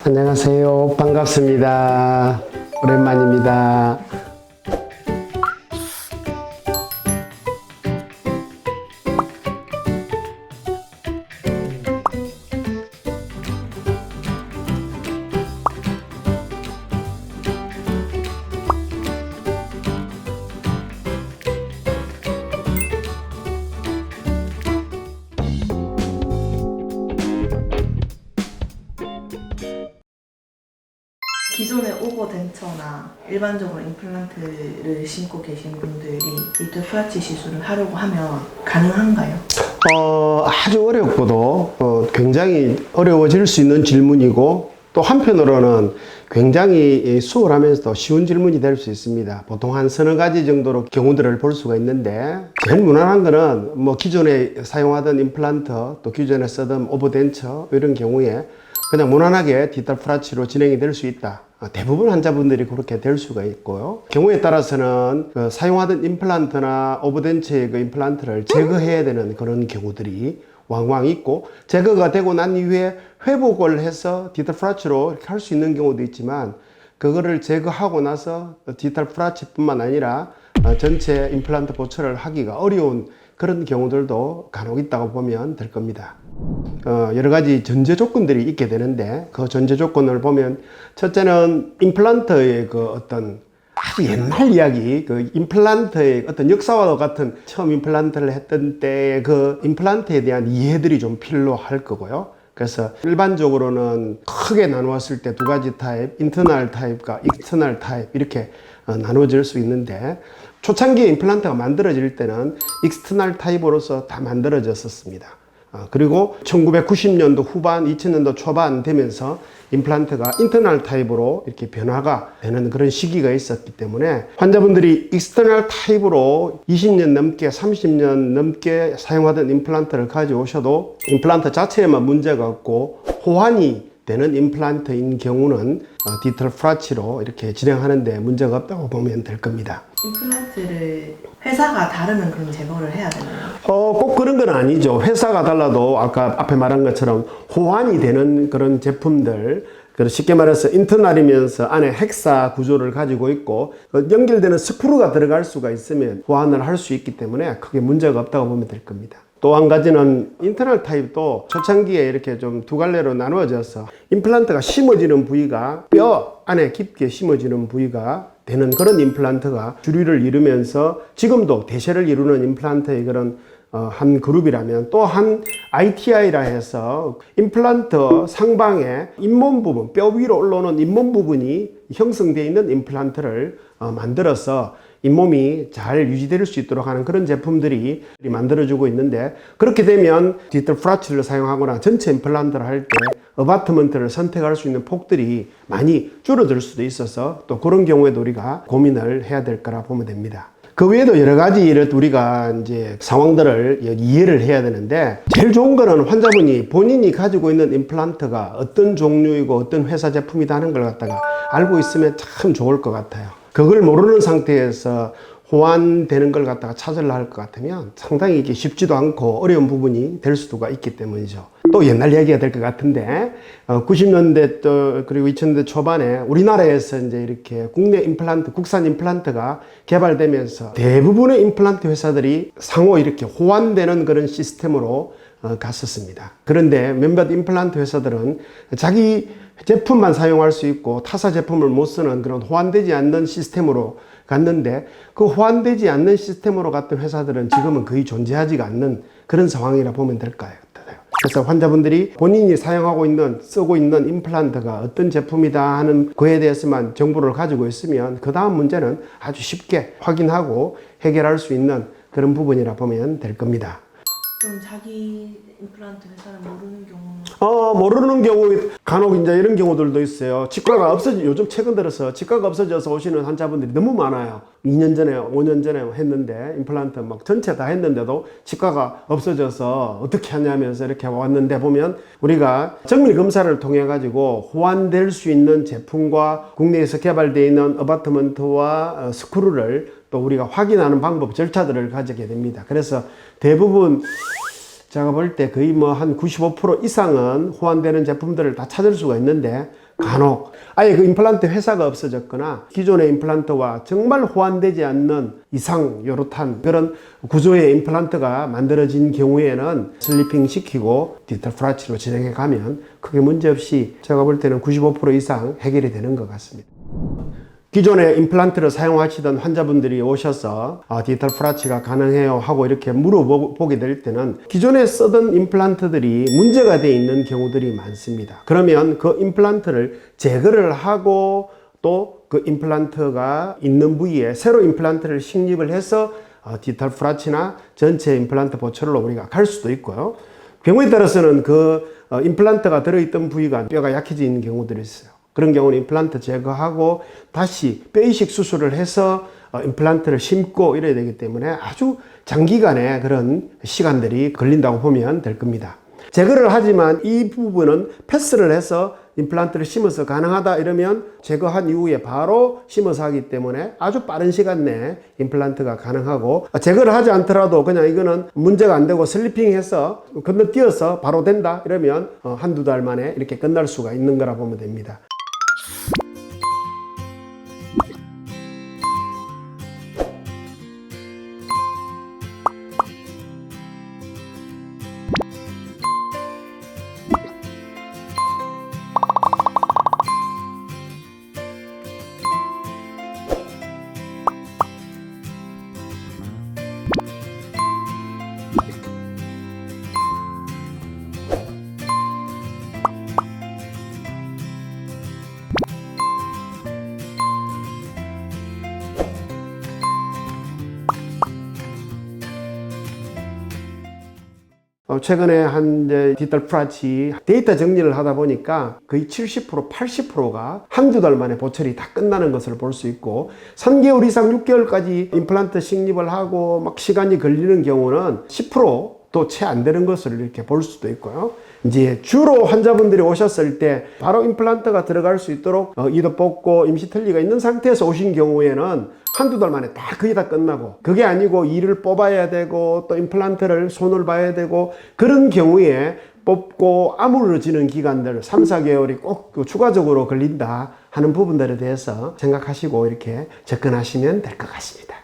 안녕하세요. 반갑습니다. 오랜만입니다. 기존의 오버덴처나 일반적으로 임플란트를 심고 계신 분들이 디지털 프라치 시술을 하려고 하면 가능한가요? 아주 어렵고도 굉장히 어려워질 수 있는 질문이고, 또 한편으로는 굉장히 수월하면서도 쉬운 질문이 될 수 있습니다. 보통 한 서너 가지 정도로 경우들을 볼 수가 있는데, 제일 무난한 거는 기존에 사용하던 임플란트, 또 기존에 쓰던 오버덴처 이런 경우에 그냥 무난하게 디지털 프라치로 진행이 될 수 있다. 대부분 환자분들이 그렇게 될 수가 있고요. 경우에 따라서는 사용하던 임플란트나 오버덴처의 그 임플란트를 제거해야 되는 그런 경우들이 왕왕 있고, 제거가 되고 난 이후에 회복을 해서 디지털 프라치로 이렇게 할 수 있는 경우도 있지만, 그거를 제거하고 나서 디지털 프라치뿐만 아니라 전체 임플란트 보철을 하기가 어려운 그런 경우들도 간혹 있다고 보면 될 겁니다. 여러 가지 전제 조건들이 있게 되는데, 그 전제 조건을 보면, 첫째는 임플란트의 그 어떤 아주 옛날 이야기, 그 임플란트의 어떤 역사와 같은 처음 임플란트를 했던 때의 그 임플란트에 대한 이해들이 좀 필요할 거고요. 그래서 일반적으로는 크게 나누었을 때 두 가지 타입, 인터널 타입과 익스터널 타입 이렇게 나누어질 수 있는데, 초창기에 임플란트가 만들어질 때는 익스터널 타입으로서 다 만들어졌었습니다. 그리고 1990년도 후반, 2000년도 초반 되면서 임플란트가 인터널 타입으로 이렇게 변화가 되는 그런 시기가 있었기 때문에, 환자분들이 익스터널 타입으로 20년 넘게 30년 넘게 사용하던 임플란트를 가져오셔도 임플란트 자체에만 문제가 없고 호환이 되는 임플란트인 경우는 디지털 프라치로 이렇게 진행하는데 문제가 없다고 보면 될 겁니다. 임플란트를 회사가 다르면 그럼 제거를 해야 되나요? 꼭 그런 건 아니죠. 회사가 달라도 아까 앞에 말한 것처럼 호환이 되는 그런 제품들, 쉽게 말해서 인터널이면서 안에 헥사 구조를 가지고 있고 연결되는 스크루가 들어갈 수가 있으면 호환을 할 수 있기 때문에 크게 문제가 없다고 보면 될 겁니다. 또 한 가지는 인터널 타입도 초창기에 이렇게 좀 두 갈래로 나누어져서 임플란트가 심어지는 부위가 뼈 안에 깊게 심어지는 부위가 되는 그런 임플란트가 주류를 이루면서 지금도 대세를 이루는 임플란트의 그런 한 그룹이라면, 또 한 ITI라 해서 임플란트 상방에 잇몸 부분, 뼈 위로 올라오는 잇몸 부분이 형성되어 있는 임플란트를 만들어서 잇몸이 잘 유지될 수 있도록 하는 그런 제품들이 만들어지고 있는데, 그렇게 되면 디지털 프라치를 사용하거나 전체 임플란트를 할 때 어바트먼트를 선택할 수 있는 폭들이 많이 줄어들 수도 있어서, 또 그런 경우에도 우리가 고민을 해야 될 거라 보면 됩니다. 그 외에도 여러 가지 우리가 이제 상황들을 이해를 해야 되는데, 제일 좋은 거는 환자분이 본인이 가지고 있는 임플란트가 어떤 종류이고 어떤 회사 제품이다 하는 걸 갖다가 알고 있으면 참 좋을 것 같아요. 그걸 모르는 상태에서 호환되는 걸 갖다가 찾으려 할 것 같으면 상당히 이게 쉽지도 않고 어려운 부분이 될 수가 있기 때문이죠. 또 옛날 이야기가 될 것 같은데, 90년대 또 그리고 2000년대 초반에 우리나라에서 이제 이렇게 국내 임플란트, 국산 임플란트가 개발되면서 대부분의 임플란트 회사들이 상호 이렇게 호환되는 그런 시스템으로 갔었습니다. 그런데 몇몇 임플란트 회사들은 자기 제품만 사용할 수 있고 타사 제품을 못 쓰는 그런 호환되지 않는 시스템으로 갔는데, 그 호환되지 않는 시스템으로 갔던 회사들은 지금은 거의 존재하지가 않는 그런 상황이라 보면 될까요? 그래서 환자분들이 본인이 사용하고 있는, 쓰고 있는 임플란트가 어떤 제품이다 하는 거에 대해서만 정보를 가지고 있으면 그 다음 문제는 아주 쉽게 확인하고 해결할 수 있는 그런 부분이라 보면 될 겁니다. 그럼 자기 임플란트 회사를 모르는 경우는? 모르는 경우 간혹 이제 이런 경우들도 있어요. 치과가 요즘 최근 들어서 치과가 없어져서 오시는 환자분들이 너무 많아요. 2년 전에, 5년 전에 했는데, 임플란트 막 전체 다 했는데도 치과가 없어져서 어떻게 하냐면서 이렇게 왔는데, 보면 우리가 정밀 검사를 통해 가지고 호환될 수 있는 제품과 국내에서 개발되어 있는 어바트먼트와 스크루를 또 우리가 확인하는 방법, 절차들을 가지게 됩니다. 그래서 대부분 제가 볼 때 거의 한 95% 이상은 호환되는 제품들을 다 찾을 수가 있는데, 간혹 아예 그 임플란트 회사가 없어졌거나 기존의 임플란트와 정말 호환되지 않는 이상 요렇한 그런 구조의 임플란트가 만들어진 경우에는 슬리핑 시키고 디지털 프라치로 진행해 가면 크게 문제없이 제가 볼 때는 95% 이상 해결이 되는 것 같습니다. 기존의 임플란트를 사용하시던 환자분들이 오셔서 디지털 프라치가 가능해요 하고 이렇게 물어보게 될 때는 기존에 쓰던 임플란트들이 문제가 되어 있는 경우들이 많습니다. 그러면 그 임플란트를 제거를 하고 또 그 임플란트가 있는 부위에 새로 임플란트를 식립을 해서 디지털 프라치나 전체 임플란트 보철로 우리가 갈 수도 있고요. 경우에 따라서는 그 임플란트가 들어있던 부위가 뼈가 약해지는 경우들이 있어요. 그런 경우는 임플란트 제거하고 다시 뼈 이식 수술을 해서 임플란트를 심고 이래야 되기 때문에 아주 장기간의 그런 시간들이 걸린다고 보면 될 겁니다. 제거를 하지만 이 부분은 패스를 해서 임플란트를 심어서 가능하다 이러면 제거한 이후에 바로 심어서 하기 때문에 아주 빠른 시간 내에 임플란트가 가능하고, 제거를 하지 않더라도 그냥 이거는 문제가 안 되고 슬리핑해서 건너뛰어서 바로 된다 이러면 한두 달 만에 이렇게 끝날 수가 있는 거라 보면 됩니다. 최근에 한 디지털 프라치 데이터 정리를 하다 보니까 거의 70%, 80%가 한두 달 만에 보철이 다 끝나는 것을 볼 수 있고 3개월 이상 6개월까지 임플란트 식립을 하고 막 시간이 걸리는 경우는 10%도 채 안 되는 것을 이렇게 볼 수도 있고요. 이제 주로 환자분들이 오셨을 때 바로 임플란트가 들어갈 수 있도록 이도 뽑고 임시 틀니가 있는 상태에서 오신 경우에는 한두 달 만에 다 거의 다 끝나고, 그게 아니고 이를 뽑아야 되고 또 임플란트를 손을 봐야 되고 그런 경우에 뽑고 아물어지는 기간들 3, 4개월이 꼭 추가적으로 걸린다 하는 부분들에 대해서 생각하시고 이렇게 접근하시면 될 것 같습니다.